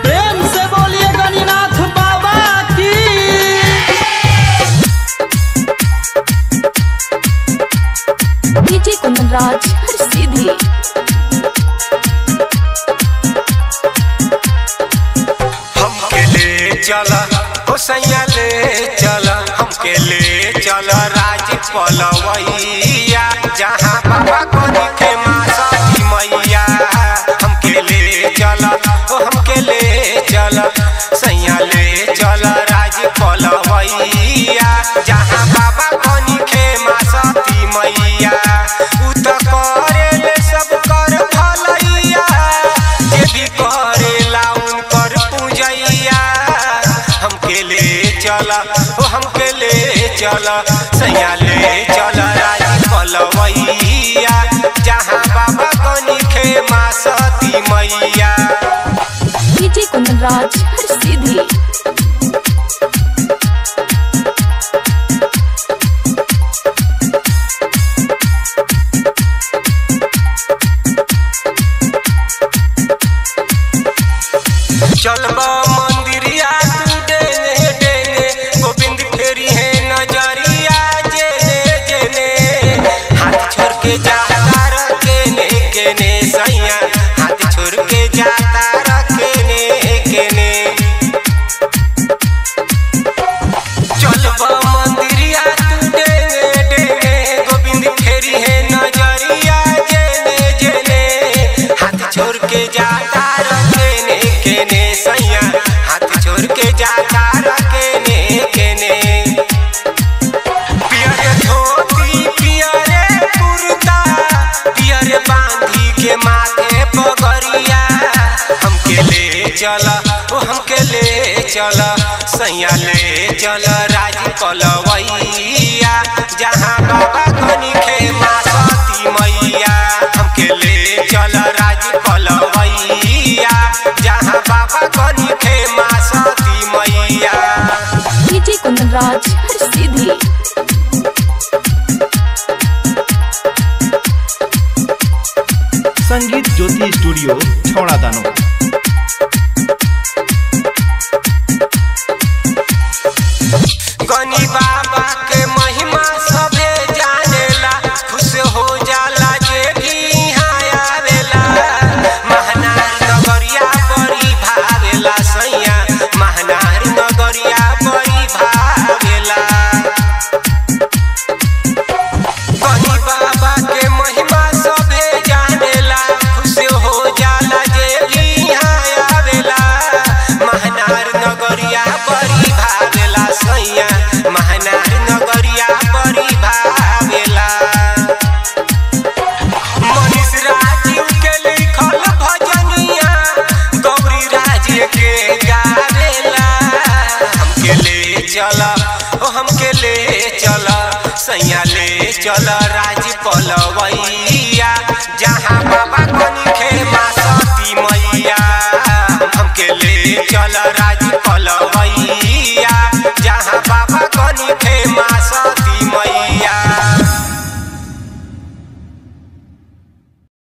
प्रेम से बोलिए गणिनाथ बाबा की। डीजे कुंदनराज हर सीधी। हमके ले चला ओ सैया ले चला, हमके ले चला राज पलवैया, जहाँ बाबा को दिखे माँ सती मैया। हमके ले चला ओ हमके ले चला सैया ले चला राज पलवैया, जहाँ बाबा को दिखे माँ सती मैया। उ त करेले सब कर भलैया, जे भी करेला उनकर पूजैया। हमके ले चला ओ हमके ले चला सैया ले चला राज पलवैया, जहाँ बाबा कनिखे माँ सती मैया। डीजे कुंदनराज हर सीधी। चलबा मंदिरिया तू डेने डेने, गोविंद फेरी है नजरिया जेने जेने। हाथ छोड़ के जाता रखेने केने सैया, हाथ छोड़ के जाता रखेने केने। चलबा मंदिरिया तू डेने डेने, गोविंद फेरी है नजरिया जेने जेने। हाथ छोड़ के जाता रखेने केने सैया, हाथ छोड़ के जाता रखेने केने। पियरे धोती पियरे कुर्ता, पियरे बांधी के माथे पगड़िया। हमके ले चला ओ हमके ले चला सैया ले चला राज पलवैया, जहाँ बाबा कनिखे माँ सती मैया। हमके ले चला राज पलवैया, जहाँ बाबा कनिखे माँ सती मैया। डीजे कुंदनराज हर सीधी। संगीत ज्योति स्टूडियो छौड़ा दानो। गनी बाबा के महिमा सभे जानेला, खुश हो जाला जे भी यहाँ आवेला। महनार नगरिया बड़ी भावेला सैया, महनार नगरिया बड़ी भावेला। गनी बाबा के महिमा सभे जानेला, खुश हो जाला जे भी यहाँ आवेला। महनार नगरिया बड़ी भावेला सैया, महनार नगरिया बड़ी भावेला। मनीष राजीव के लिखल भजनिया, गौरी राज के गावेला। हमके ले चला ओ हमके ले चला सैया ले चला राज पलवैया, जहाँ बाबा कनिखे माँ सती मैया। हमके ले चला